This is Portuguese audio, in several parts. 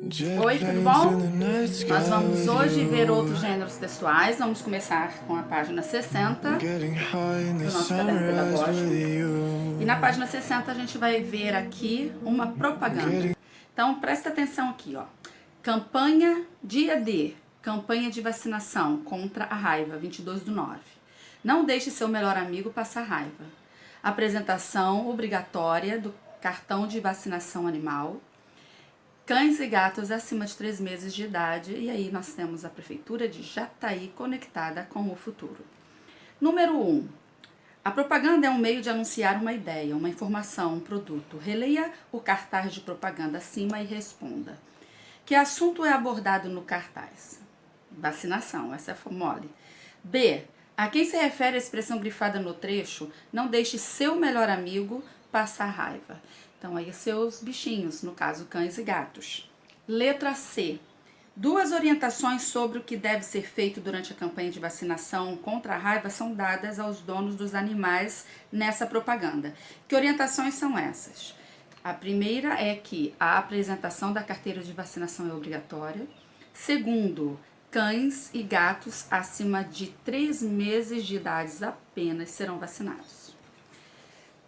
Oi, tudo bom? Nós vamos hoje ver outros gêneros textuais. Vamos começar com a página 60 do nosso caderno pedagógico. E na página 60 a gente vai ver aqui uma propaganda. Então presta atenção aqui, ó. Campanha dia D, campanha de vacinação contra a raiva, 22/9. Não deixe seu melhor amigo passar raiva. Apresentação obrigatória do cartão de vacinação animal. Cães e gatos acima de 3 meses de idade, e aí nós temos a Prefeitura de Jataí conectada com o futuro. Número 1. A propaganda é um meio de anunciar uma ideia, uma informação, um produto. Releia o cartaz de propaganda acima e responda. Que assunto é abordado no cartaz? Vacinação, essa é mole. B. A quem se refere a expressão grifada no trecho, não deixe seu melhor amigo passar raiva. Então, aí seus bichinhos, no caso, cães e gatos. Letra C. 2 orientações sobre o que deve ser feito durante a campanha de vacinação contra a raiva são dadas aos donos dos animais nessa propaganda. Que orientações são essas? A primeira é que a apresentação da carteira de vacinação é obrigatória. Segundo, cães e gatos acima de 3 meses de idade apenas serão vacinados.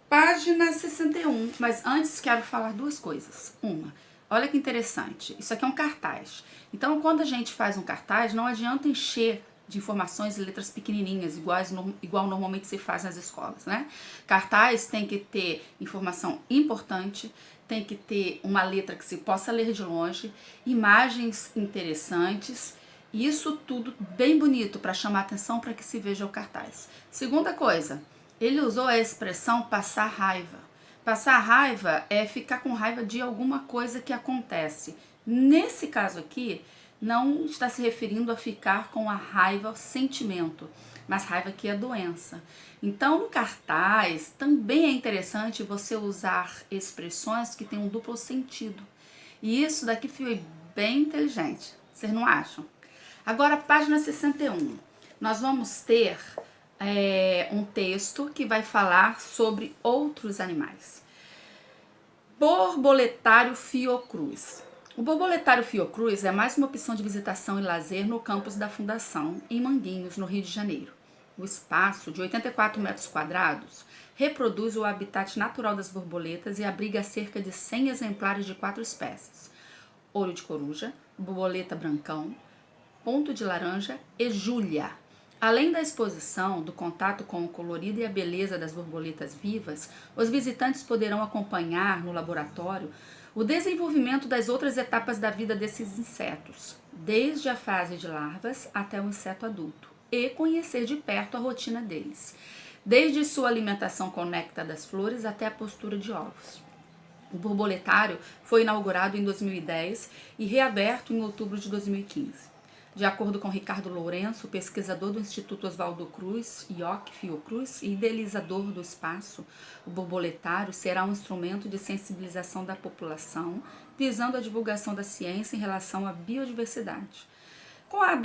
Página 61, mas antes quero falar 2 coisas. Uma, olha que interessante, isso aqui é um cartaz. Então, quando a gente faz um cartaz, não adianta encher de informações e letras pequenininhas, igual normalmente se faz nas escolas, né? Cartaz tem que ter informação importante, tem que ter uma letra que se possa ler de longe, imagens interessantes, e isso tudo bem bonito para chamar atenção para que se veja o cartaz. Segunda coisa, ele usou a expressão passar raiva. Passar raiva é ficar com raiva de alguma coisa que acontece. Nesse caso aqui, não está se referindo a ficar com a raiva, o sentimento, mas raiva que é doença. Então, no cartaz, também é interessante você usar expressões que têm um duplo sentido. E isso daqui foi bem inteligente, vocês não acham? Agora, página 61. Nós vamos ter um texto que vai falar sobre outros animais. Borboletário Fiocruz. O borboletário Fiocruz é mais uma opção de visitação e lazer no campus da Fundação, em Manguinhos, no Rio de Janeiro. O espaço, de 84 metros quadrados, reproduz o habitat natural das borboletas e abriga cerca de 100 exemplares de 4 espécies: olho de coruja, borboleta brancão, ponto de laranja e júlia. Além da exposição, do contato com o colorido e a beleza das borboletas vivas, os visitantes poderão acompanhar no laboratório o desenvolvimento das outras etapas da vida desses insetos, desde a fase de larvas até o inseto adulto, e conhecer de perto a rotina deles, desde sua alimentação conecta das flores até a postura de ovos. O borboletário foi inaugurado em 2010 e reaberto em outubro de 2015. De acordo com Ricardo Lourenço, pesquisador do Instituto Oswaldo Cruz, IOC Fiocruz, e idealizador do espaço, o borboletário será um instrumento de sensibilização da população, visando a divulgação da ciência em relação à biodiversidade. Com a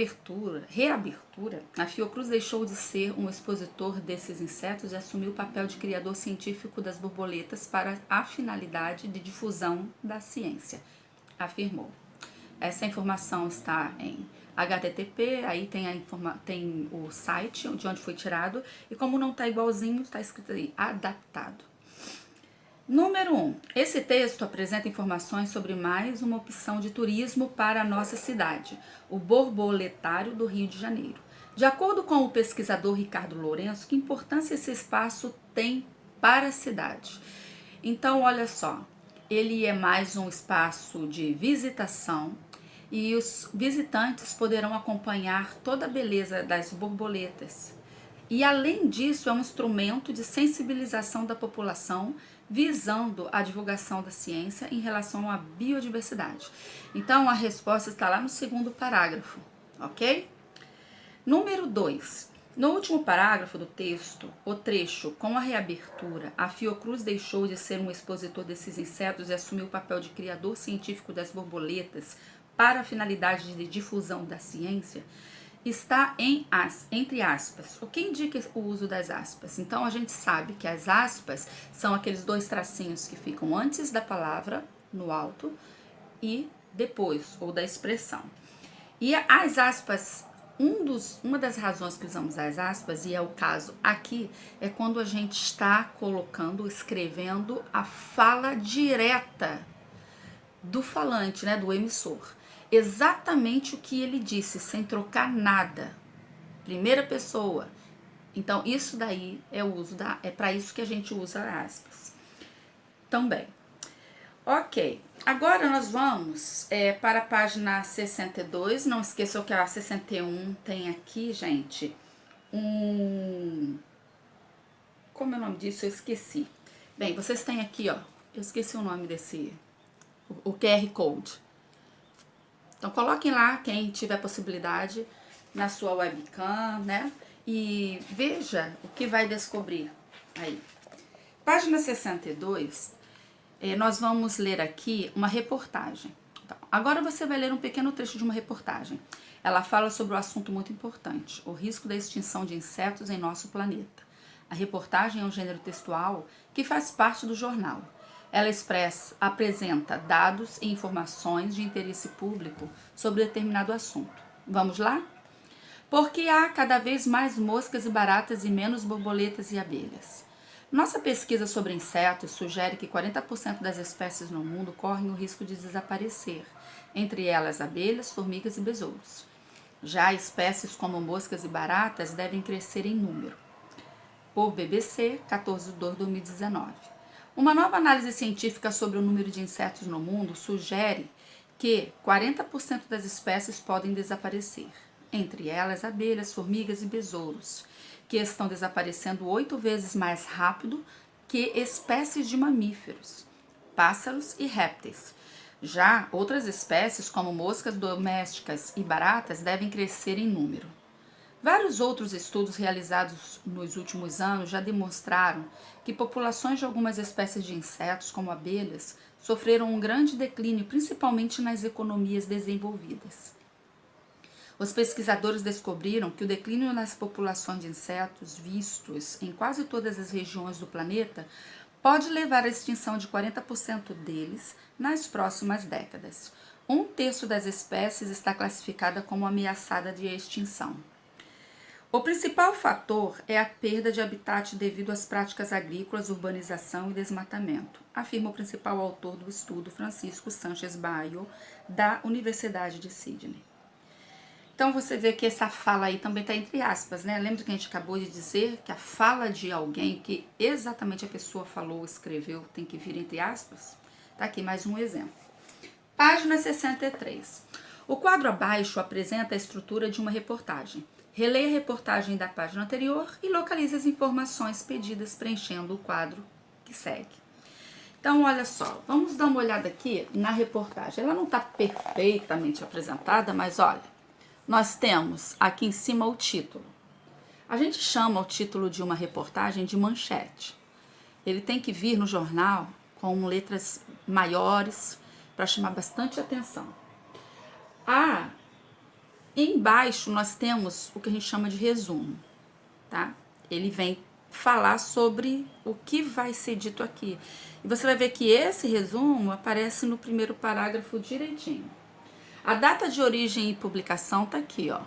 reabertura, a Fiocruz deixou de ser um expositor desses insetos e assumiu o papel de criador científico das borboletas para a finalidade de difusão da ciência, afirmou. Essa informação está em HTTP, aí tem o site de onde foi tirado, e como não está igualzinho, está escrito aí, adaptado. Número 1. Esse texto apresenta informações sobre mais uma opção de turismo para a nossa cidade, o Borboletário do Rio de Janeiro. De acordo com o pesquisador Ricardo Lourenço, que importância esse espaço tem para a cidade? Então, olha só, ele é mais um espaço de visitação e os visitantes poderão acompanhar toda a beleza das borboletas. E além disso, é um instrumento de sensibilização da população, visando a divulgação da ciência em relação à biodiversidade. Então, a resposta está lá no 2º parágrafo, ok? Número 2. No último parágrafo do texto, o trecho com a reabertura, a Fiocruz deixou de ser um expositor desses insetos e assumiu o papel de criador científico das borboletas para a finalidade de difusão da ciência, está entre aspas. O que indica o uso das aspas? Então, a gente sabe que as aspas são aqueles 2 tracinhos que ficam antes da palavra, no alto, e depois, ou da expressão. E as aspas, uma das razões que usamos as aspas, e é o caso aqui, é quando a gente está colocando, escrevendo a fala direta do falante, né, do emissor. Exatamente o que ele disse, sem trocar nada. Primeira pessoa. Então, isso daí é o uso é para isso que a gente usa aspas. Também. Ok, agora nós vamos para a página 62. Não esqueçam que a 61 tem aqui, gente, como é o nome disso? Eu esqueci. Bem, vocês têm aqui, ó, eu esqueci o nome o QR Code. Então, coloquem lá, quem tiver possibilidade, na sua webcam, né? E veja o que vai descobrir aí. Página 62, nós vamos ler aqui uma reportagem. Então, agora você vai ler um pequeno trecho de uma reportagem. Ela fala sobre um assunto muito importante, o risco da extinção de insetos em nosso planeta. A reportagem é um gênero textual que faz parte do jornal. Ela apresenta dados e informações de interesse público sobre determinado assunto. Vamos lá? Porque há cada vez mais moscas e baratas e menos borboletas e abelhas. Nossa pesquisa sobre insetos sugere que 40% das espécies no mundo correm o risco de desaparecer, entre elas abelhas, formigas e besouros. Já espécies como moscas e baratas devem crescer em número. Por BBC, 14 de 2019. Uma nova análise científica sobre o número de insetos no mundo sugere que 40% das espécies podem desaparecer, entre elas abelhas, formigas e besouros, que estão desaparecendo 8 vezes mais rápido que espécies de mamíferos, pássaros e répteis. Já outras espécies, como moscas domésticas e baratas, devem crescer em número. Vários outros estudos realizados nos últimos anos já demonstraram que populações de algumas espécies de insetos, como abelhas, sofreram um grande declínio, principalmente nas economias desenvolvidas. Os pesquisadores descobriram que o declínio nas populações de insetos vistos em quase todas as regiões do planeta pode levar à extinção de 40% deles nas próximas décadas. 1/3 das espécies está classificada como ameaçada de extinção. O principal fator é a perda de habitat devido às práticas agrícolas, urbanização e desmatamento, afirma o principal autor do estudo, Francisco Sánchez Bayo, da Universidade de Sydney. Então você vê que essa fala aí também está entre aspas, né? Lembra que a gente acabou de dizer que a fala de alguém, que exatamente a pessoa falou, escreveu, tem que vir entre aspas? Tá aqui mais um exemplo. Página 63. O quadro abaixo apresenta a estrutura de uma reportagem. Releia a reportagem da página anterior e localize as informações pedidas preenchendo o quadro que segue. Então, olha só, vamos dar uma olhada aqui na reportagem. Ela não está perfeitamente apresentada, mas olha, nós temos aqui em cima o título. A gente chama o título de uma reportagem de manchete. Ele tem que vir no jornal com letras maiores para chamar bastante atenção. Embaixo nós temos o que a gente chama de resumo, tá? Ele vem falar sobre o que vai ser dito aqui. E você vai ver que esse resumo aparece no primeiro parágrafo direitinho. A data de origem e publicação tá aqui, ó.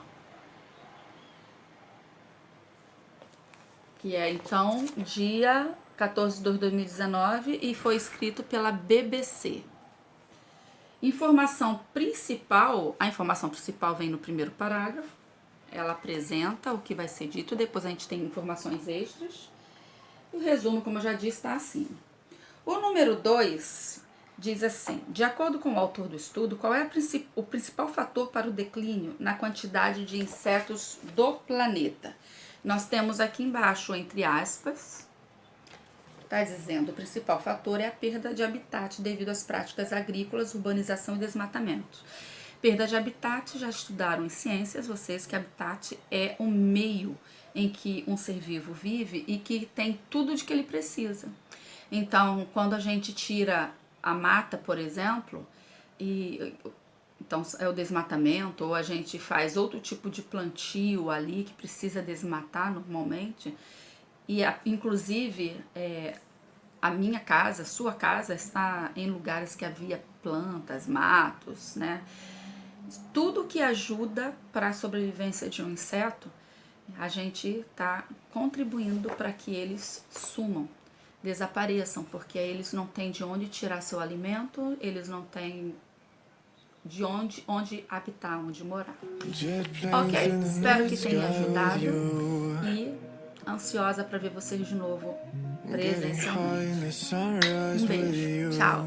Que é, então, dia 14 de 2019 e foi escrito pela BBC. A informação principal vem no primeiro parágrafo, ela apresenta o que vai ser dito, depois a gente tem informações extras. O resumo, como eu já disse, está assim. O número 2 diz assim: de acordo com o autor do estudo, qual é o principal fator para o declínio na quantidade de insetos do planeta? Nós temos aqui embaixo, entre aspas, está dizendo, o principal fator é a perda de habitat devido às práticas agrícolas, urbanização e desmatamento. Perda de habitat, já estudaram em ciências vocês que habitat é um meio em que um ser vivo vive e que tem tudo de que ele precisa. Então, quando a gente tira a mata, por exemplo, então é o desmatamento, ou a gente faz outro tipo de plantio ali que precisa desmatar normalmente, e inclusive a minha casa, sua casa está em lugares que havia plantas, matos, né? Tudo que ajuda para a sobrevivência de um inseto, a gente está contribuindo para que eles sumam, desapareçam, porque eles não têm de onde tirar seu alimento, eles não têm de onde habitar, onde morar. Ok, espero que tenha ajudado e ansiosa para ver vocês de novo presencialmente. Um beijo, tchau.